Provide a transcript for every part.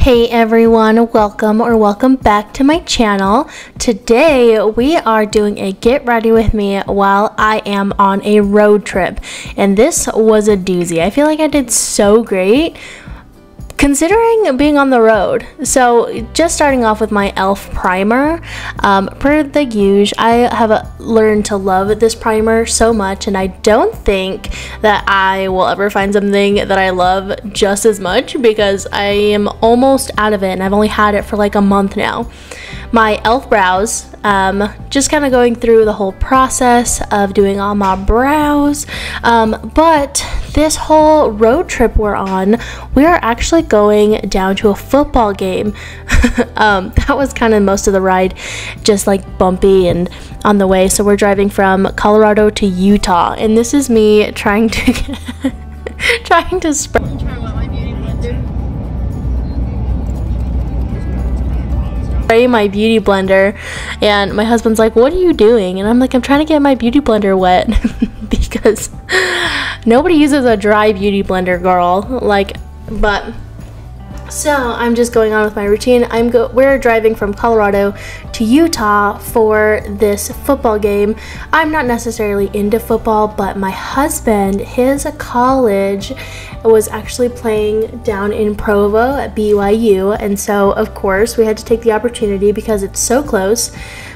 Hey everyone, welcome back to my channel. Today we are doing a get ready with me while I am on a road trip, and this was a doozy. I feel like I did so great considering being on the road. So just starting off with my e.l.f. primer, per the usual, I have learned to love this primer so much, and I don't think that I will ever find something that I love just as much because I am almost out of it and I've only had it for like a month now. My e.l.f. brows, just kind of going through the whole process of doing all my brows, but this whole road trip we're on, we are actually going down to a football game. That was kind of most of the ride, just like bumpy and on the way. So we're driving from Colorado to Utah, and this is me trying to trying to spray my beauty blender, and my husband's like, "What are you doing?" And I'm like, "I'm trying to get my beauty blender wet." Because nobody uses a dry beauty blender, girl. But so I'm just going on with my routine. We're driving from Colorado to Utah for this football game. I'm not necessarily into football, but my husband, his college was actually playing down in Provo at BYU, and so of course we had to take the opportunity because it's so close,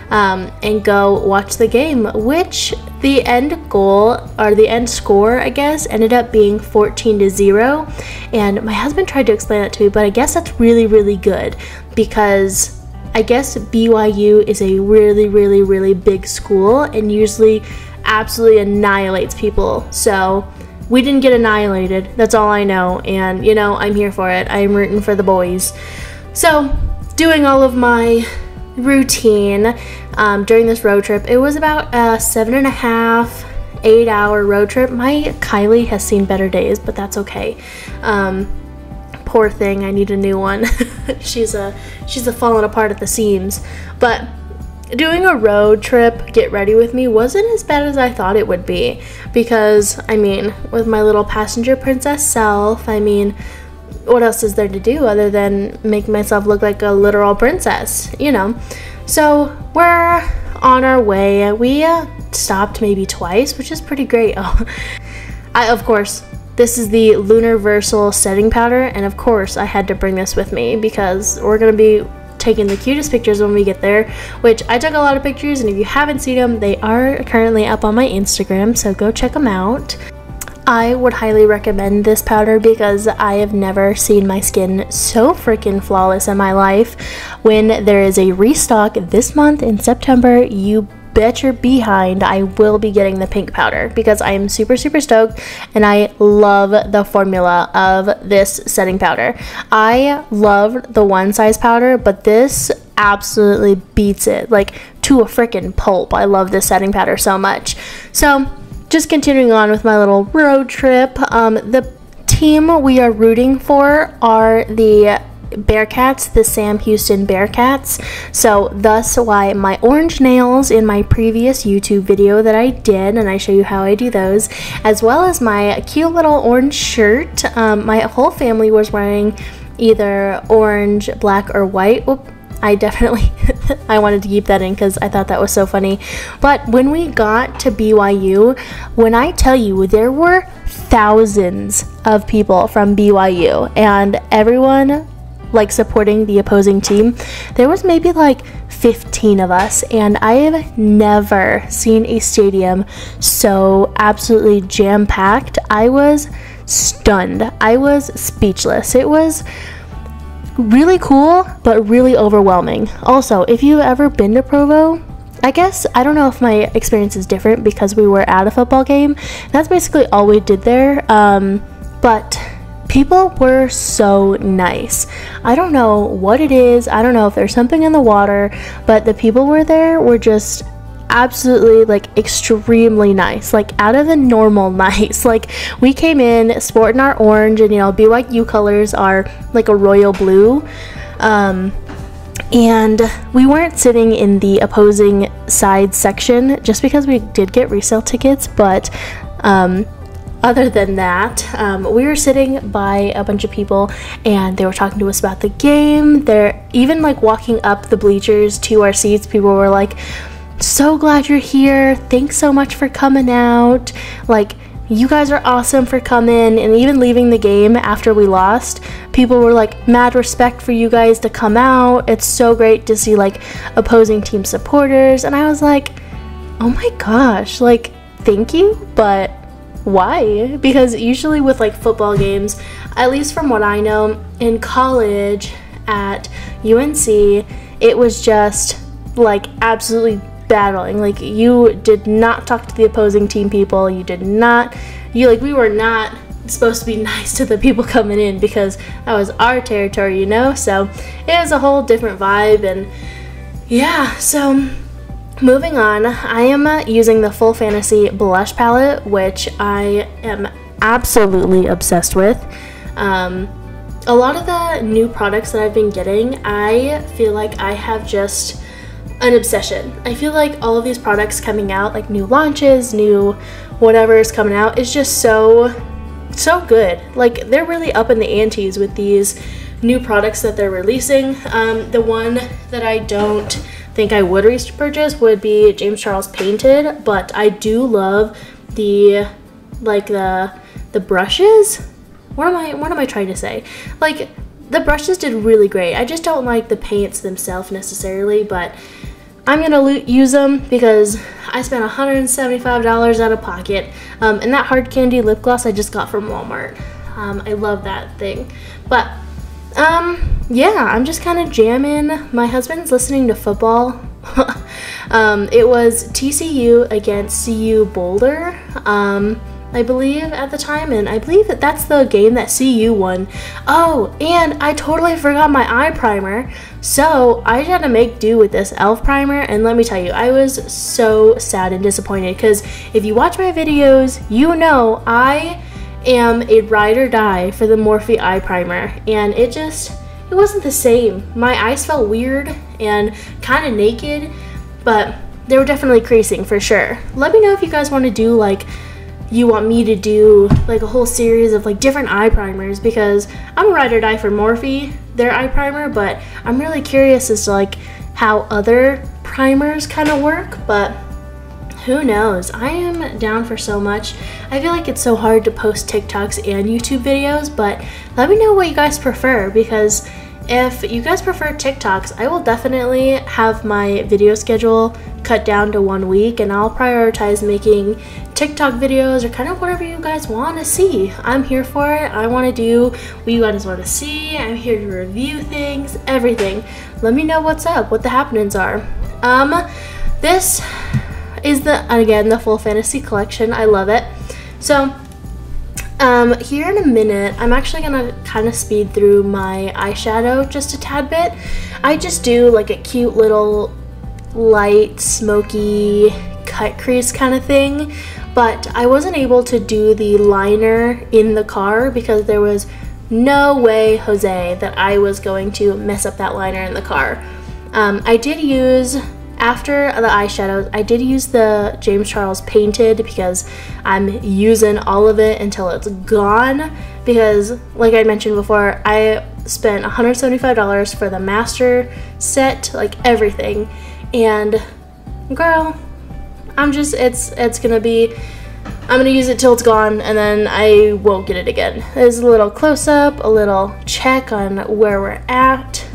and go watch the game, which the end goal, or the end score I guess, ended up being 14-0. And my husband tried to explain that to me, but I guess that's really good because I guess BYU is a really big school and usually absolutely annihilates people. So we didn't get annihilated, that's all I know, and you know, I'm here for it. I'm rooting for the boys. So doing all of my routine during this road trip. It was about a 7.5, 8-hour road trip. My Kylie has seen better days, but that's okay. Poor thing, I need a new one. she's a falling apart at the seams. But doing a road trip get ready with me wasn't as bad as I thought it would be, because I mean, with my little passenger princess self, I mean, what else is there to do other than make myself look like a literal princess, you know? So we're on our way. We stopped maybe twice, which is pretty great. Of course, this is the Lunar setting powder, and of course I had to bring this with me because we're gonna be taking the cutest pictures when we get there, which I took a lot of pictures, and if you haven't seen them, they are currently up on my Instagram, so go check them out. I would highly recommend this powder because I have never seen my skin so freaking flawless in my life. When there is a restock this month in September, you bet your behind I will be getting the pink powder because I am super stoked, and I love the formula of this setting powder. I love the one size powder, but this absolutely beats it, like to a freaking pulp. I love this setting powder so much. So just continuing on with my little road trip, the team we are rooting for are the Bearcats, the Sam Houston Bearcats. So thus why my orange nails in my previous YouTube video that I did, and I show you how I do those, as well as my cute little orange shirt. My whole family was wearing either orange, black, or white. Oop, I definitely I wanted to keep that in because I thought that was so funny. But when we got to BYU, when I tell you there were thousands of people from BYU and everyone like supporting the opposing team, there was maybe like 15 of us, and I have never seen a stadium so absolutely jam-packed. I was stunned. I was speechless. It was really cool, but really overwhelming. Also, if you've ever been to Provo, I guess, I don't know if my experience is different because we were at a football game. That's basically all we did there, but people were so nice. I don't know what it is. I don't know if there's something in the water, but the people were just absolutely like extremely nice, like out of the normal nice. Like we came in sporting our orange, and you know, BYU colors are like a royal blue, and we weren't sitting in the opposing side section just because we did get resale tickets, but other than that, we were sitting by a bunch of people and they were talking to us about the game. They're even like walking up the bleachers to our seats. People were like, so glad you're here. Thanks so much for coming out. Like, you guys are awesome for coming. And even leaving the game after we lost, people were like, mad respect for you guys to come out. It's so great to see like opposing team supporters. And I was like, oh my gosh, like, thank you, but why? Because usually with like football games, at least from what I know, in college at UNC, it was just like absolutely battling. Like, you did not talk to the opposing team people. We were not supposed to be nice to the people coming in because that was our territory, you know? So it was a whole different vibe. And yeah, so moving on, I am using the Full Fantasy blush palette, which I am absolutely obsessed with. A lot of the new products that I've been getting, I feel like I have just an obsession. I feel like all of these products coming out, like new launches, new whatever is coming out, is just so good. Like, they're really up in the antes with these new products that they're releasing. The one that I don't think I would repurchase would be James Charles Painted, but I do love the brushes. What am I trying to say? Like, the brushes did really great. I just don't like the paints themselves necessarily, but I'm gonna use them because I spent $175 out of pocket. And that hard candy lip gloss I just got from Walmart. I love that thing. But yeah, I'm just kind of jamming. My husband's listening to football. It was TCU against CU Boulder, I believe at the time, and I believe that that's the game that CU won. Oh, and I totally forgot my eye primer, so I had to make do with this e.l.f. primer, and let me tell you, I was so sad and disappointed, because if you watch my videos, you know I am a ride or die for the Morphe eye primer, and it wasn't the same. My eyes felt weird and kind of naked, but they were definitely creasing for sure. Let me know if you guys want to do you want me to do like a whole series of like different eye primers, because I'm a ride or die for Morphe, their eye primer, but I'm really curious as to like how other primers kind of work, but who knows? I am down for so much. I feel like it's so hard to post TikToks and YouTube videos, but let me know what you guys prefer, because if you guys prefer TikToks, I will definitely have my video schedule cut down to 1 week, and I'll prioritize making TikTok videos or kind of whatever you guys want to see. I'm here for it. I want to do what you guys want to see. I'm here to review things, everything. Let me know what's up, what the happenings are. This is the Full Fantasy collection. I love it. So here in a minute, I'm actually gonna kind of speed through my eyeshadow just a tad bit. I just do like a cute little light smoky cut crease kind of thing, but I wasn't able to do the liner in the car because there was no way, Jose, that I was going to mess up that liner in the car. I did use, after the eyeshadows, I did use the James Charles Painted because I'm using all of it until it's gone, because like I mentioned before, I spent $175 for the master set, like everything, and girl, I'm gonna use it till it's gone, and then I won't get it again. There's a little close-up, a little check on where we're at.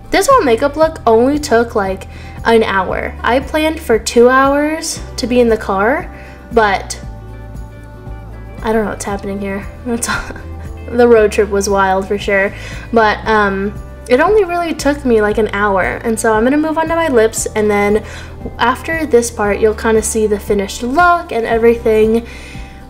This whole makeup look only took like an hour. I planned for 2 hours to be in the car, but I don't know what's happening here. The road trip was wild for sure, but it only really took me like an hour, and so I'm gonna move on to my lips, and then after this part you'll kind of see the finished look and everything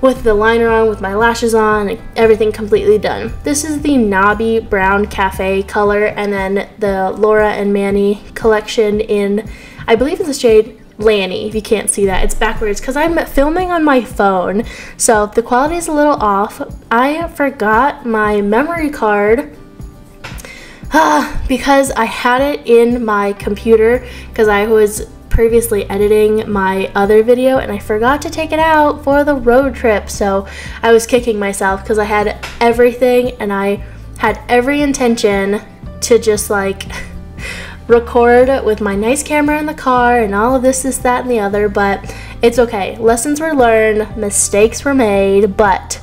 with the liner on, with my lashes on, and everything completely done. This is the Knobby Brown Cafe color, and then the Laura and Manny collection in, I believe it's the shade Lanny. If you can't see that, it's backwards because I'm filming on my phone, so the quality is a little off. I forgot my memory card because I had it in my computer because I was previously editing my other video and I forgot to take it out for the road trip. So I was kicking myself because I had everything and I had every intention to just like record with my nice camera in the car and all of this, that, and the other, but it's okay. Lessons were learned, mistakes were made, but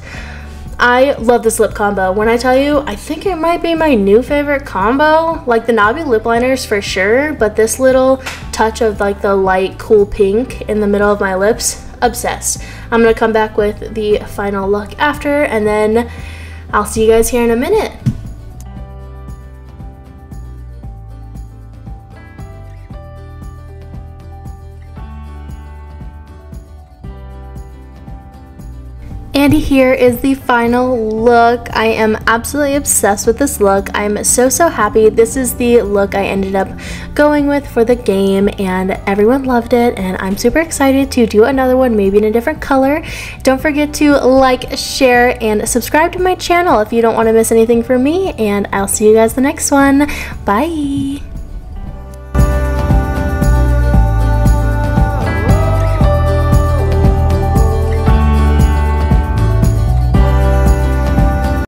I love this lip combo. When I tell you, I think it might be my new favorite combo. Like the knobby lip liners for sure, but this little touch of like the light cool pink in the middle of my lips, obsessed. I'm gonna come back with the final look after, and then I'll see you guys here in a minute. And here is the final look. I am absolutely obsessed with this look. I'm so happy. This is the look I ended up going with for the game and everyone loved it, and I'm super excited to do another one, maybe in a different color. Don't forget to like, share, and subscribe to my channel if you don't want to miss anything from me, and I'll see you guys the next one. Bye!